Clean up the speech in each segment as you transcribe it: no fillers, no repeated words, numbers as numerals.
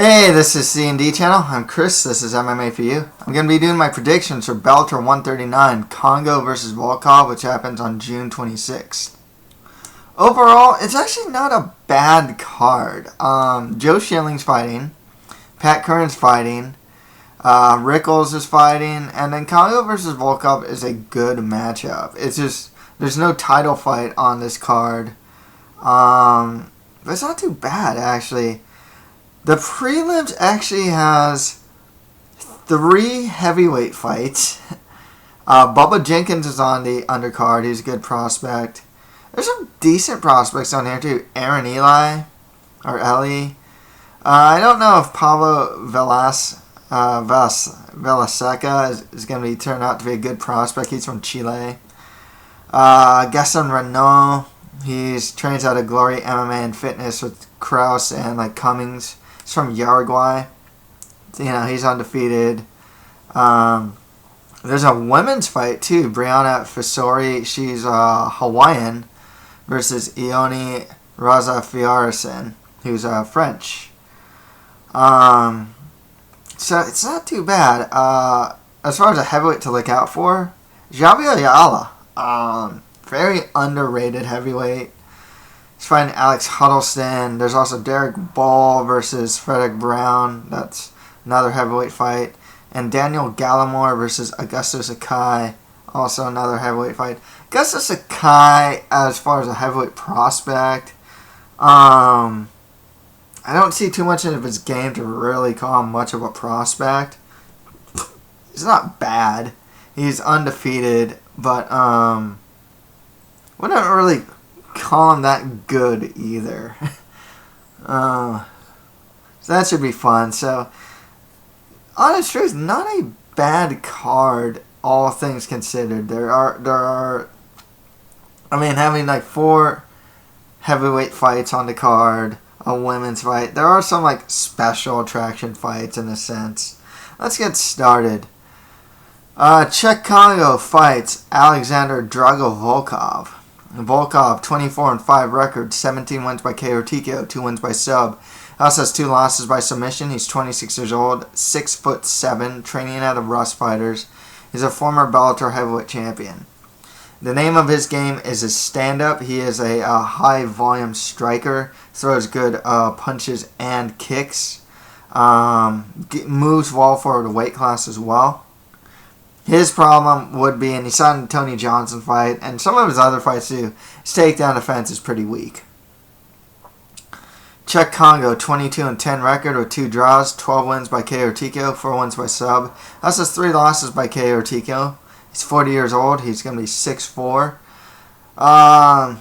Hey, this is C&D channel. I'm Chris. This is MMA for you. I'm going to be doing my predictions for Bellator 139, Kongo versus Volkov, which happens on June 26th. Overall, it's actually not a bad card. Joe Schilling's fighting, Pat Curran's fighting, Rickels is fighting, and then Kongo versus Volkov is a good matchup. It's just, there's no title fight on this card. But it's not too bad, actually. The prelims actually has 3 heavyweight fights. Bubba Jenkins is on the undercard. He's a good prospect. There's some decent prospects on here too. Aaron Eli, or Ellie. I don't know if Pablo Villaseca is going to turn out to be a good prospect. He's from Chile. Gaston Reyno. He trains out of Glory MMA and Fitness with Kraus and Cummings. He's from Uruguay. He's undefeated. There's a women's fight too. Bryanna Fissori, she's Hawaiian, versus Iony Razafiarison, who's French. So it's not too bad. As far as a heavyweight to look out for, Javy Ayala, very underrated heavyweight. He's fighting Alex Huddleston. There's also Derek Ball versus Frederick Brown. That's another heavyweight fight. And Daniel Gallemore versus Augusto Sakai. Also another heavyweight fight. Augusto Sakai, as far as a heavyweight prospect, I don't see too much of his game to really call him much of a prospect. He's not bad. He's undefeated, but wouldn't really call him that good either. So that should be fun. So, honest truth, not a bad card, all things considered. There are having 4 heavyweight fights on the card, a women's fight. There are some special attraction fights in a sense. Let's get started. Cheick Kongo fights Alexander Drago Volkov. Volkov, 24-5 record, 17 wins by KO or TKO, 2 wins by sub. Also has 2 losses by submission. He's 26 years old, 6'7", training out of Rust Fighters. He's a former Bellator heavyweight champion. The name of his game is his stand-up. He is a high-volume striker, throws good punches and kicks. Moves well for the weight class as well. His problem would be, and he saw in the Tony Johnson fight, and some of his other fights too, his takedown defense is pretty weak. Cheick Kongo, 22-10 record with 2 draws, 12 wins by KO or TKO, 4 wins by sub. Also has 3 losses by KO or TKO. He's 40 years old. He's going to be 6'4".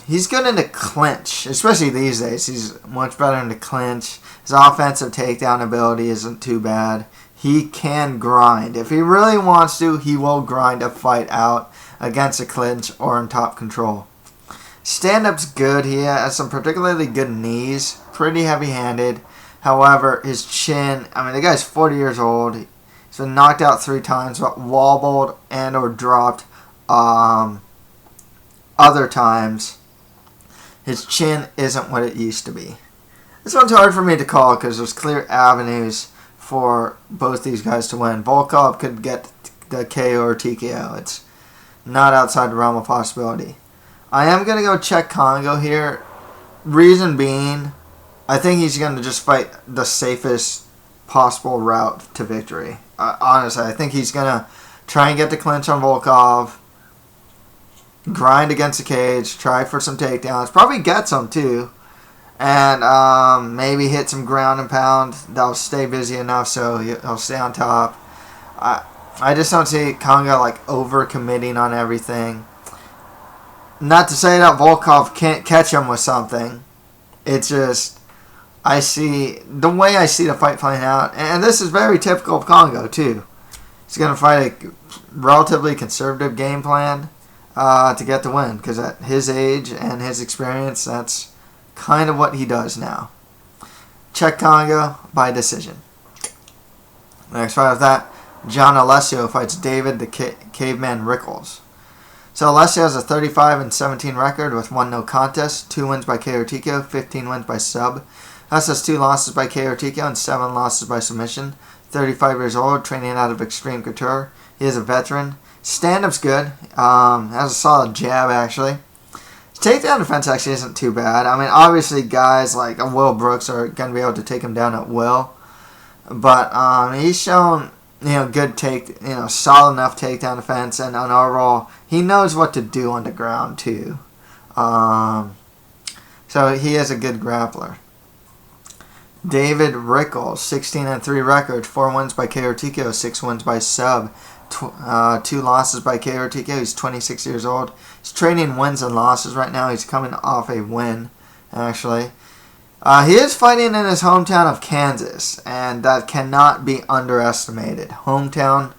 He's good in the clinch, especially these days. He's much better in the clinch. His offensive takedown ability isn't too bad. He can grind. If he really wants to, he will grind a fight out against a clinch or in top control. Stand-up's good. He has some particularly good knees. Pretty heavy-handed. However, his chin, the guy's 40 years old. He's been knocked out 3 times, but wobbled and or dropped other times. His chin isn't what it used to be. This one's hard for me to call because there's clear avenues for both these guys to win. Volkov could get the KO or TKO. It's not outside the realm of possibility. I am going to go Cheick Kongo here. Reason being, I think he's going to just fight the safest possible route to victory. Honestly, I think he's going to try and get the clinch on Volkov, grind against the cage, try for some takedowns, probably get some too, and maybe hit some ground and pound. That'll stay busy enough so he'll stay on top. I just don't see Kongo over-committing on everything. Not to say that Volkov can't catch him with something. It's just, the way I see the fight playing out, and this is very typical of Kongo too. He's going to fight a relatively conservative game plan to get the win, because at his age and his experience, that's kind of what he does now. Cheick Kongo by decision. Next fight with that, John Alessio fights David the Caveman Rickels. So Alessio has a 35-17 record with 1 no contest, 2 wins by KO or TKO, 15 wins by sub. Huss has 2 losses by KO or TKO and 7 losses by submission. 35 years old, training out of Extreme Couture. He is a veteran. Stand-up's good. Has a solid jab, actually. His takedown defense actually isn't too bad. I mean, obviously, guys like Will Brooks are going to be able to take him down at will. But he's shown, good solid enough takedown defense. And on overall, he knows what to do on the ground, too. So he is a good grappler. David Rickels, 16-3 record, 4 wins by KO or TKO, 6 wins by sub, 2 losses by KO or TKO. He's 26 years old. He's trading wins and losses right now. He's coming off a win, actually. He is fighting in his hometown of Kansas, and that cannot be underestimated. Hometown,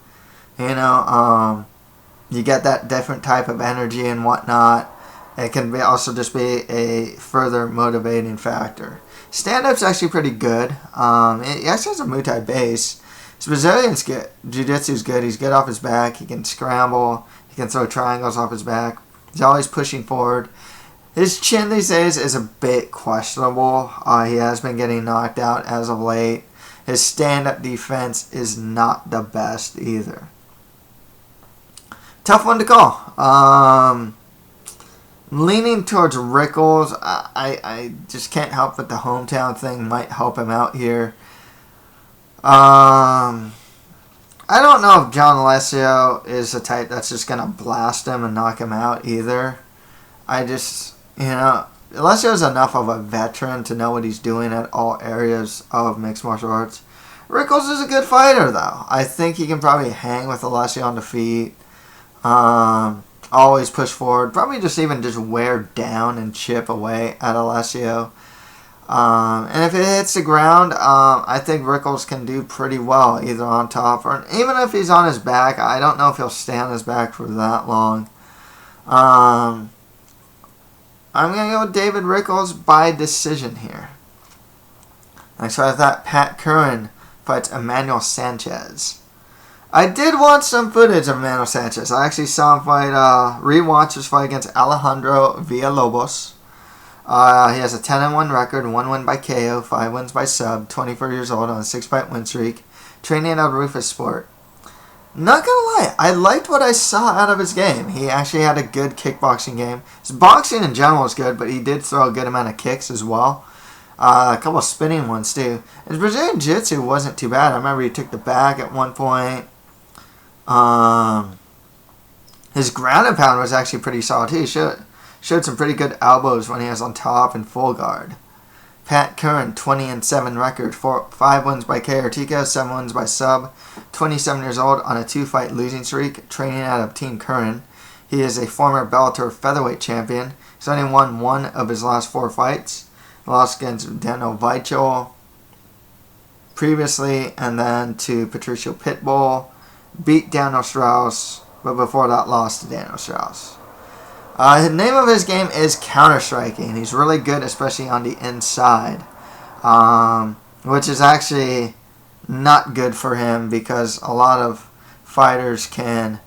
you get that different type of energy and whatnot. It can also just be a further motivating factor. Stand-up's actually pretty good. He actually has a Muay Thai base. His Brazilian's good. Jiu-Jitsu's good. He's good off his back. He can scramble. He can throw triangles off his back. He's always pushing forward. His chin these days is a bit questionable. He has been getting knocked out as of late. His stand-up defense is not the best either. Tough one to call. Leaning towards Rickels. I just can't help but the hometown thing might help him out here. I don't know if John Alessio is the type that's just going to blast him and knock him out either. Alessio is enough of a veteran to know what he's doing at all areas of mixed martial arts. Rickels is a good fighter, though. I think he can probably hang with Alessio on the feet. Always push forward. Probably just wear down and chip away at Alessio. And if it hits the ground, I think Rickels can do pretty well, either on top or even if he's on his back. I don't know if he'll stay on his back for that long. I'm going to go with David Rickels by decision here. Next fight, I thought Pat Curran fights Emmanuel Sanchez. I did watch some footage of Emmanuel Sanchez. I actually saw him rewatch his fight against Alejandro Villalobos. He has a 10-1 record, 1 win by KO, 5 wins by sub, 24 years old on a 6-fight win streak, training at Rufus Sport. Not gonna lie, I liked what I saw out of his game. He actually had a good kickboxing game. His boxing in general was good, but he did throw a good amount of kicks as well. A couple of spinning ones too. His Brazilian Jiu-Jitsu wasn't too bad. I remember he took the back at one point. His ground and pound was actually pretty solid too. He showed some pretty good elbows when he was on top and full guard. Pat Curran, 20-7 record, 5 wins by KO or TKO, 7 wins by sub, 27 years old on a 2-fight losing streak, training out of Team Curran. He is a former Bellator featherweight champion. He's only won 1 of his last 4 fights. Lost against Daniel Weichel previously, and then to Patricio Pitbull. Beat Daniel Strauss, but before that lost to Daniel Strauss. The name of his game is counter-striking. He's really good, especially on the inside, which is actually not good for him because a lot of fighters can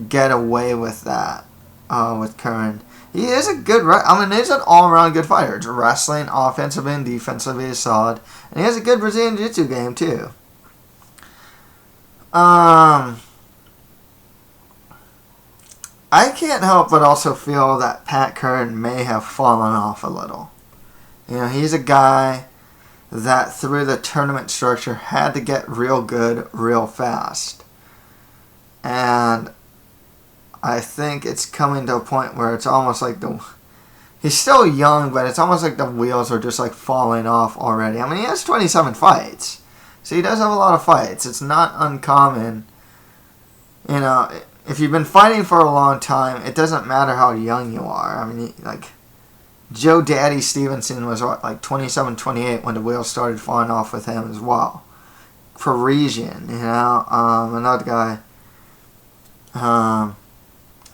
get away with that with Curran. He is a good, he's an all-around good fighter. It's wrestling, offensively and defensively is solid, and he has a good Brazilian Jiu-Jitsu game too. I can't help but also feel that Pat Curran may have fallen off a little. He's a guy that through the tournament structure had to get real good real fast. And I think it's coming to a point where it's almost like he's still young, but it's almost like the wheels are just falling off already. He has 27 fights. So he does have a lot of fights. It's not uncommon. If you've been fighting for a long time, it doesn't matter how young you are. Joe Daddy Stevenson was 27, 28 when the wheels started falling off with him as well. Parisian, another guy. I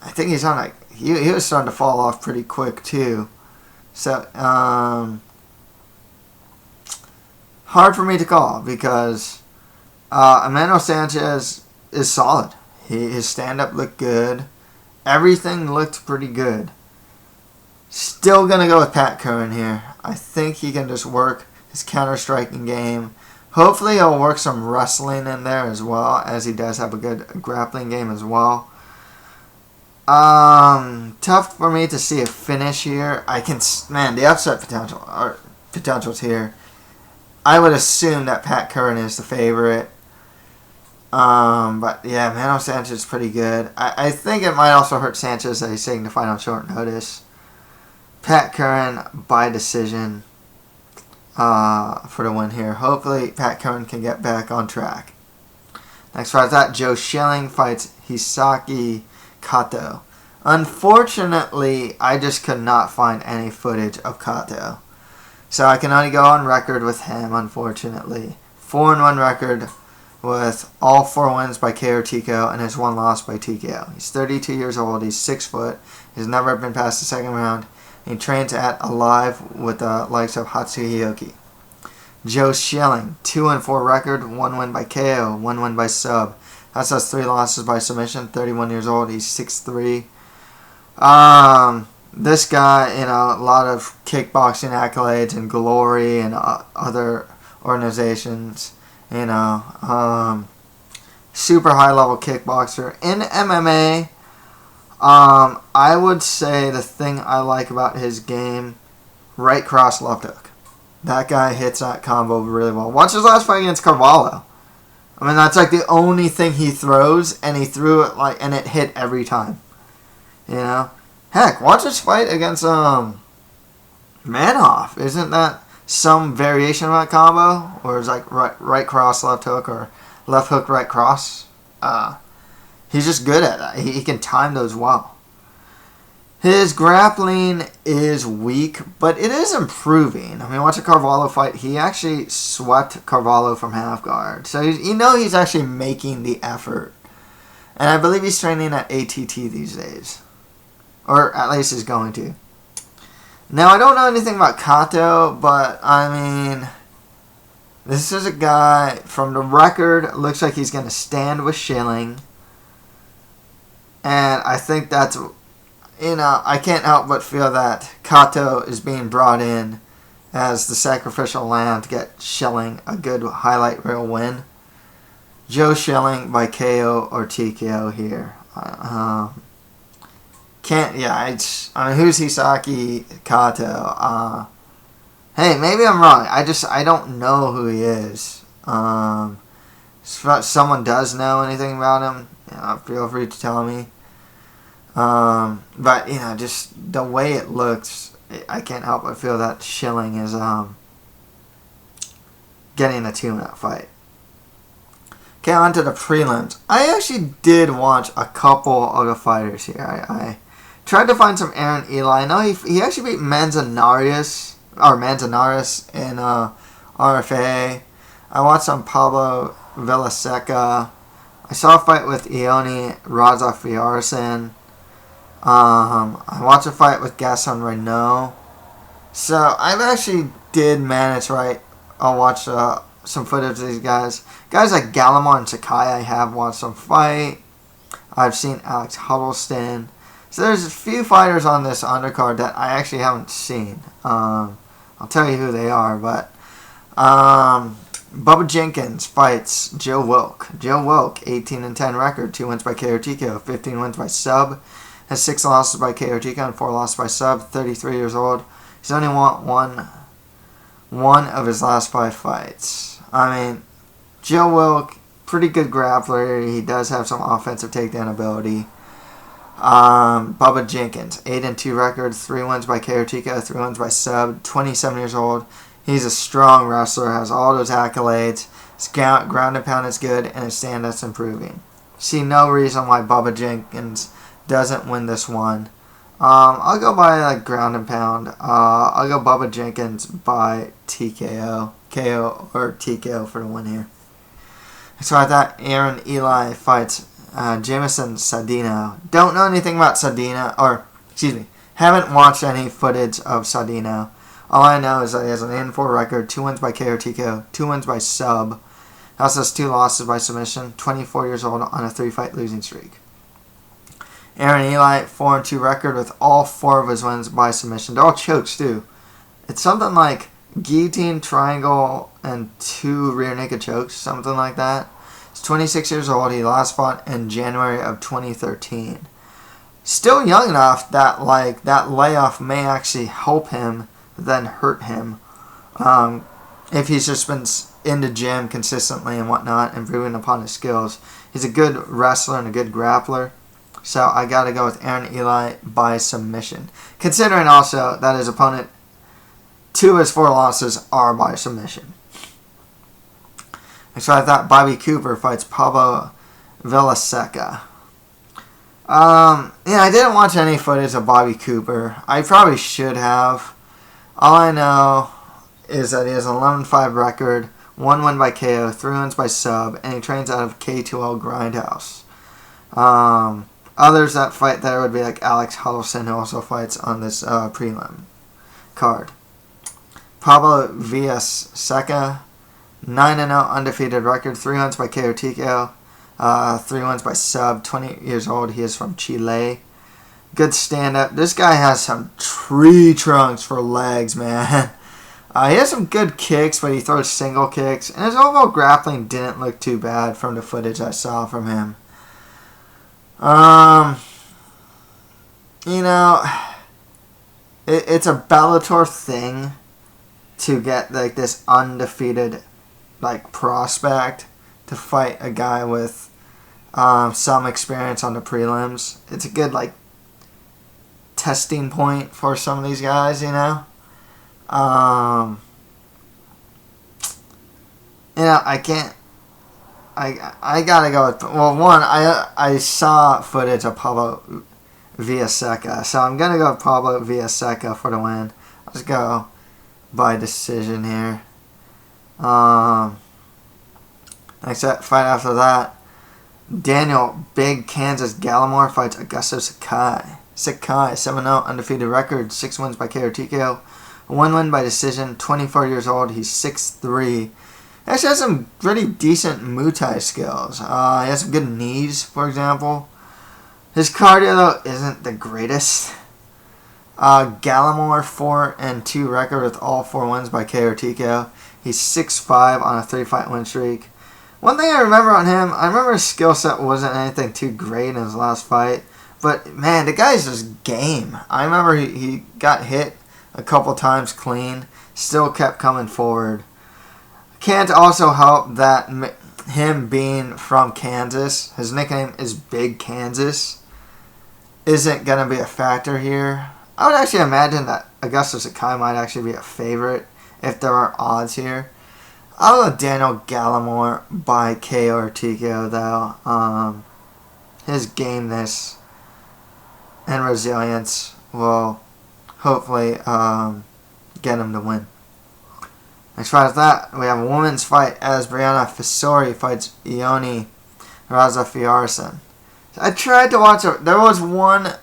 think he's on he was starting to fall off pretty quick too. So hard for me to call because Emmanuel Sanchez is solid. His stand-up looked good. Everything looked pretty good. Still going to go with Pat Curran here. I think he can just work his counter-striking game. Hopefully he'll work some wrestling in there as well, as he does have a good grappling game as well. Tough for me to see a finish here. The upset potential's here. I would assume that Pat Curran is the favorite. But yeah, Manuel Sanchez is pretty good. I think it might also hurt Sanchez that he's taking the fight on short notice. Pat Curran by decision for the win here. Hopefully Pat Curran can get back on track. Next fight is that Joe Schilling fights Hisaki Kato. Unfortunately, I just could not find any footage of Kato. So I can only go on record with him, unfortunately. 4-1 record with all 4 wins by KO or TKO and his 1 loss by TKO. He's 32 years old. He's 6 foot. He's never been past the second round. He trains at Alive with the likes of Hatsuhioki. Joe Schilling, 2-4 record, 1 win by KO, 1 win by sub. That's us 3 losses by submission. 31 years old. He's 6'3". This guy, a lot of kickboxing accolades and glory and other organizations. Super high level kickboxer. In MMA, I would say the thing I like about his game, right cross, left hook. That guy hits that combo really well. Watch his last fight against Carvalho. I mean, that's like the only thing he throws, and he threw it and it hit every time. Heck, watch his fight against Manhoff. Isn't that some variation of that combo? Or it's like right cross, left hook, or left hook, right cross? He's just good at that. He can time those well. His grappling is weak, but it is improving. I mean, watch a Carvalho fight. He actually swept Carvalho from half guard. So he's actually making the effort. And I believe he's training at ATT these days. Or at least he's going to. Now, I don't know anything about Kato, but I mean, this is a guy, from the record, looks like he's going to stand with Schilling. And I think that's, I can't help but feel that Kato is being brought in as the sacrificial lamb to get Schilling a good highlight reel win. Joe Schilling by KO or TKO here. Who's Hisaki Kato? Hey, maybe I'm wrong. I don't know who he is. If someone does know anything about him, feel free to tell me. But, just the way it looks, I can't help but feel that Schilling is getting a 2-minute fight. Okay, on to the prelims. I actually did watch a couple of the fighters here. I tried to find some Aaron Eli. I know he actually beat Manzanares in RFA. I watched some Pablo Villaseca. I saw a fight with Iony Razafiarison. I watched a fight with Gaston Reyno. So I actually did manage, right? I'll watch some footage of these guys. Guys like Gallemore and Sakai, I have watched them fight. I've seen Alex Huddleston. So there's a few fighters on this undercard that I actually haven't seen. I'll tell you who they are, but Bubba Jenkins fights Joe Wilk. Joe Wilk, 18-10 record, 2 wins by KO TKO, 15 wins by sub, has 6 losses by KO TKO and 4 losses by sub, 33 years old. He's only won one of his last 5 fights. I mean, Joe Wilk, pretty good grappler. He does have some offensive takedown ability. Bubba Jenkins, 8-2 record, 3 wins by KO TKO, 3 wins by sub, 27 years old. He's a strong wrestler, has all those accolades. His ground and pound is good, and his stand-up's improving. See no reason why Bubba Jenkins doesn't win this one. I'll go by ground and pound. I'll go Bubba Jenkins by TKO. KO or TKO for the win here. So I thought Aaron Eli fights Jeimeson Saudino. Don't know anything about Saudino, haven't watched any footage of Saudino. All I know is that he has an 8-4 record, 2 wins by KO TKO, 2 wins by sub. He also has 2 losses by submission, 24 years old on a 3-fight losing streak. Aaron Eli, 4-2 record with all 4 of his wins by submission. They're all chokes too. It's something like guillotine, triangle, and 2 rear naked chokes, something like that. He's 26 years old. He last fought in January of 2013. Still young enough that that layoff may actually help him than hurt him. If he's just been in the gym consistently and whatnot, improving upon his skills. He's a good wrestler and a good grappler. So I got to go with Aaron Eli by submission. Considering also that his opponent, 2 of his 4 losses are by submission. So I thought Bobby Cooper fights Pablo Villaseca. I didn't watch any footage of Bobby Cooper. I probably should have. All I know is that he has an 11-5 record, 1 win by KO, 3 wins by sub, and he trains out of K2L Grindhouse. Others that fight there would be like Alex Huddleston, who also fights on this prelim card. Pablo Villaseca, 9-0 undefeated record, 3 wins by KO TKO, 3 wins by sub, 20 years old. He is from Chile. Good stand-up. This guy has some tree trunks for legs, man. He has some good kicks, but he throws single kicks. And his overall grappling didn't look too bad from the footage I saw from him. It's a Bellator thing to get like this undefeated prospect to fight a guy with some experience on the prelims. It's a good testing point for some of these guys, I can't. I gotta go with, one, I saw footage of Pablo Villaseca, so I'm gonna go with Pablo Villaseca for the win. Let's go by decision here. Next fight after that, Daniel Big Kansas Gallemore fights Augusto Sakai. Sakai, 7-0 undefeated record, 6 wins by KO TKO, 1 win by decision, 24 years old, he's 6'3". Actually has some pretty decent Muay Thai skills. He has some good knees, for example. His cardio, though, isn't the greatest. Gallemore, 4-2 record with all 4 wins by KO TKO. He's 6'5" on a 3-fight win streak. One thing I remember on him, I remember his skill set wasn't anything too great in his last fight. But, man, the guy's just game. I remember he got hit a couple times clean. Still kept coming forward. Can't also help that him being from Kansas, his nickname is Big Kansas, isn't going to be a factor here. I would actually imagine that Augusto Sakai might actually be a favorite if there are odds here. I'll go Daniel Gallemore by KO or TKO, though. His gameness and resilience will hopefully get him to win. Next fight after that, we have a women's fight as Bryanna Fissori fights Iony Razafiarison. I tried to watch it. There was one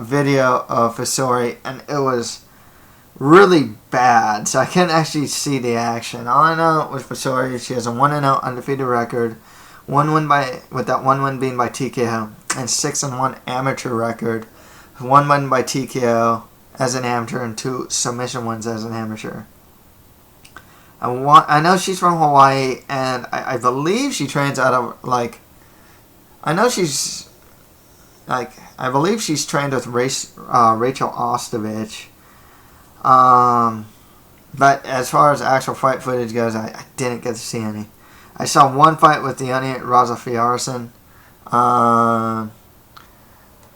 video of Fissori, and it was really bad, so I couldn't actually see the action. All I know with Fissori, she has a 1-0 undefeated record, 1 win with that 1 win being by TKO, and 6-1 amateur record, 1 win by TKO as an amateur and 2 submission wins as an amateur. I know she's from Hawaii, and I believe she trains out of, I believe she's trained with Rachel Ostovich. But as far as actual fight footage goes, I didn't get to see any. I saw one fight with Iony Razafiarison.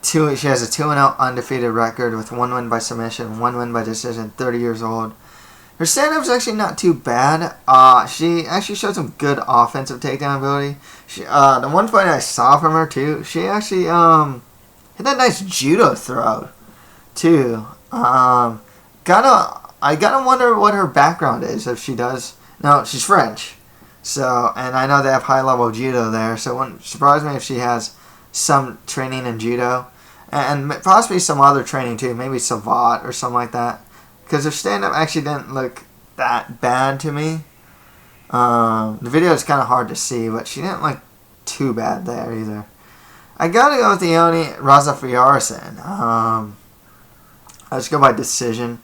She has a 2-0 undefeated record with 1 win by submission, 1 win by decision, 30 years old. Her stand-up's actually not too bad. She actually showed some good offensive takedown ability. The one fight I saw from her, too, she actually hit that nice judo throw, too. I gotta wonder what her background is, if she does. No, she's French. So, and I know they have high-level judo there, so it wouldn't surprise me if she has some training in judo. And possibly some other training, too. Maybe savate or something like that. Because her stand-up actually didn't look that bad to me. The video is kind of hard to see, but she didn't look too bad there either. I gotta go with Iony Razafiarison. Let's go by decision.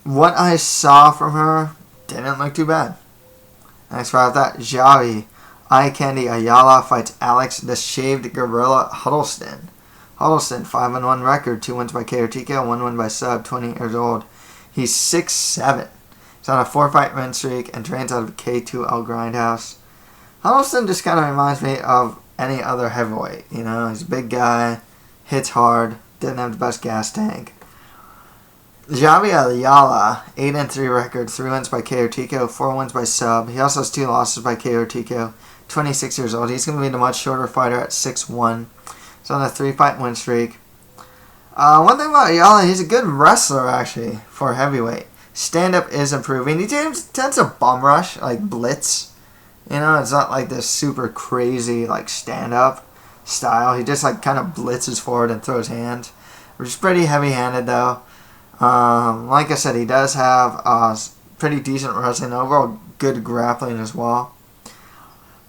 What I saw from her didn't look too bad. Next fight that, Javy, Eye Candy Ayala fights Alex the Shaved Gorilla Huddleston. Huddleston, 5-1 record, 2 wins by KO TKO, 1 win by sub, 20 years old. He's 6'7". He's on a 4-fight win streak and trains out of K2L Grindhouse. Huddleston just kind of reminds me of any other heavyweight. You know, he's a big guy, hits hard, didn't have the best gas tank. Javy Ayala, 8-3 record, 3 wins by KO TKO, 4 wins by sub. He also has 2 losses by KO TKO. 26 years old. He's going to be the much shorter fighter at 6'1". He's on a 3-fight win streak. One thing about Ayala, he's a good wrestler actually for heavyweight. Stand-up is improving. He tends to bum rush, like blitz. You know, it's not like this super crazy like stand-up style. He just like kind of blitzes forward and throws hands, which is pretty heavy-handed though. Like I said, he does have pretty decent wrestling, overall good grappling as well.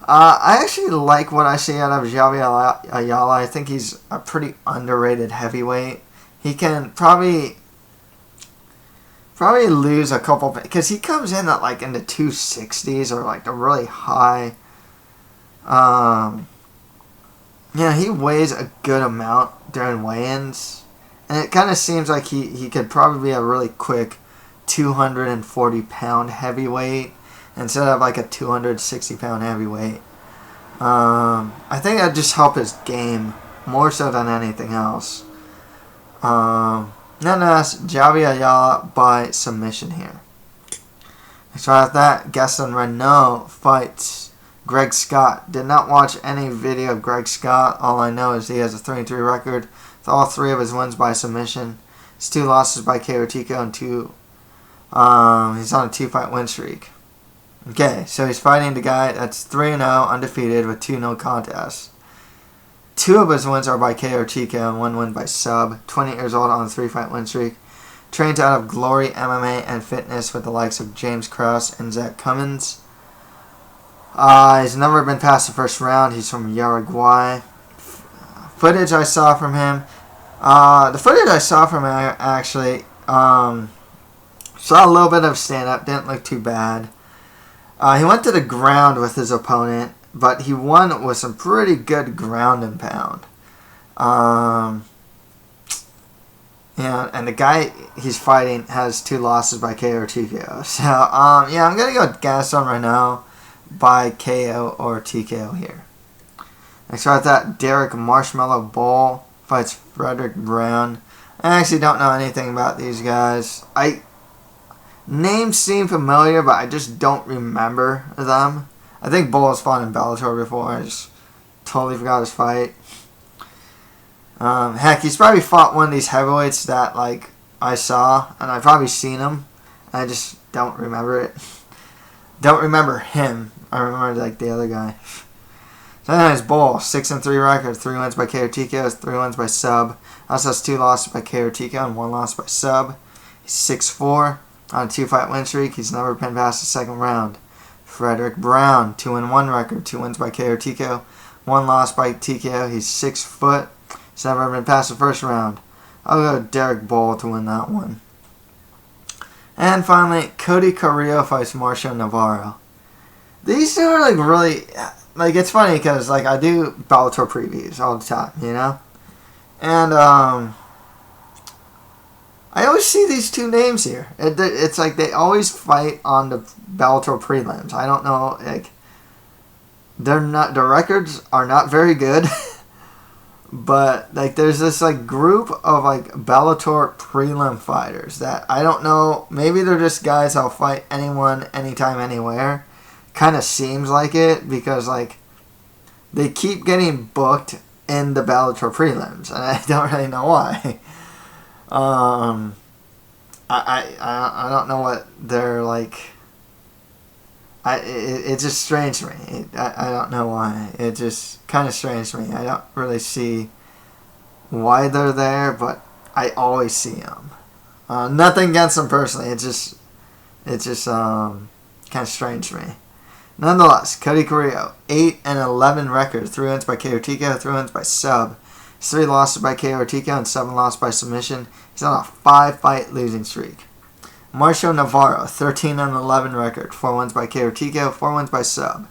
I actually like what I see out of Javy Ayala. I think he's a pretty underrated heavyweight. He can probably lose a couple, because he comes in at like in the 260s or like the really high. Yeah, he weighs a good amount during weigh-ins, and it kind of seems like he could probably be a really quick 240-pound heavyweight instead of like a 260-pound heavyweight. I think that'd just help his game more so than anything else. Nonetheless, Javy Ayala by submission here. Next right after that, Gaston Reyno fights Greg Scott. Did not watch any video of Greg Scott. All I know is he has a 3-3 record with all 3 of his wins by submission. His 2 losses by KO TKO and 2. He's on a 2-fight win streak. Okay, so he's fighting the guy that's 3-0, undefeated, with 2 no contests. 2 of his wins are by KO TKO and 1 win by sub. 20 years old on a 3-fight win streak. Trains out of Glory MMA and Fitness with the likes of James Krause and Zach Cummins. He's never been past the first round. He's from Uruguay. Footage I saw from him. The footage I saw from him actually saw a little bit of stand-up. Didn't look too bad. He went to the ground with his opponent, but he won with some pretty good ground and pound. And the guy he's fighting has 2 losses by KO or TKO. So, yeah, I'm going to go with Gaston Reyno by KO or TKO here. Next right that, Derek Marshmallow Bull fights Frederick Brown. I actually don't know anything about these guys. Names seem familiar, but I just don't remember them. I think Bull has fought in Bellator before. I just totally forgot his fight. Heck, he's probably fought one of these heavyweights that like I saw, and I've probably seen him. I just don't remember it. Don't remember him. I remember like the other guy. So anyways, Bull, 6-3 record, 3 wins by KO TKO, 3 wins by sub. Also has 2 losses by KO TKO and 1 loss by sub. He's 6'4". On a 2-fight win streak, he's never been past the second round. Frederick Brown, 2-1 record, 2 wins by KO TKO, 1 loss by TKO. He's 6 foot. He's never been past the first round. I'll go with Derek Bull to win that one. And finally, Cody Carrillo fights Marcio Navarro. These two are like really, like it's funny because like I do Bellator previews all the time, you know, and I always see these 2 names here. It's like they always fight on the Bellator prelims. I don't know, like the records are not very good, but like there's this like group of like Bellator prelim fighters that I don't know. Maybe they're just guys that'll fight anyone, anytime, anywhere. Kind of seems like it because like they keep getting booked in the Bellator prelims, and I don't really know why. I don't know what they're like. It's just strange to me. I don't know why. It's just kind of strange to me. I don't really see why they're there, but I always see them. Nothing against them personally. It's just kind of strange to me. Nonetheless, Cody Carrillo, 8-11 record, 3 wins by KO TKO, 3 wins by sub. His 3 losses by KO or TKO and 7 losses by submission. He's on a 5-fight losing streak. Marcio Navarro, 13-11 record. 4 wins by KO or TKO, 4 wins by sub.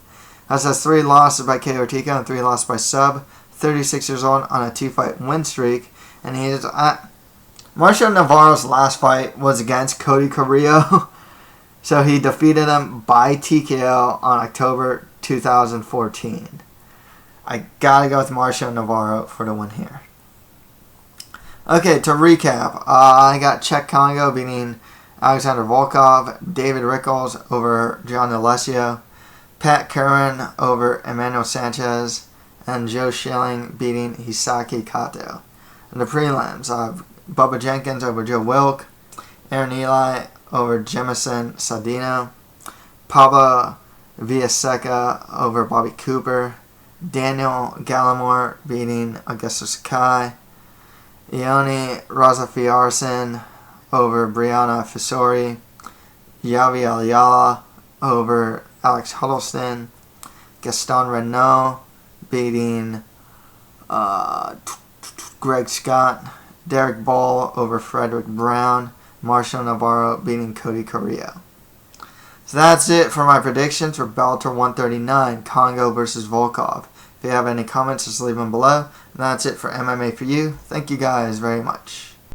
Has 3 losses by KO or TKO and 3 losses by sub. 36 years old on a 2-fight win streak. And he is at... Marcio Navarro's last fight was against Cody Carrillo. So he defeated him by TKO on October 2014. I gotta go with Marcio Navarro for the win here. Okay, to recap, I got Cheick Kongo beating Alexander Volkov, David Rickels over John Alessio, Pat Curran over Emmanuel Sanchez, and Joe Schilling beating Hisaki Kato. In the prelims, I have Bubba Jenkins over Joe Wilk, Aaron Eli over Jeimeson Saudino, Pablo Villaseca over Bobby Cooper, Daniel Gallemore beating Augusto Sakai, Iony Razafiarison over Bryanna Fissori, Javy Ayala over Alex Huddleston, Gaston Reyno beating Greg Scott, Derek Ball over Frederick Brown, Marcio Navarro beating Cody Carrillo. So that's it for my predictions for Bellator 139, Kongo versus Volkov. If you have any comments, just leave them below. And that's it for MMA for you. Thank you guys very much.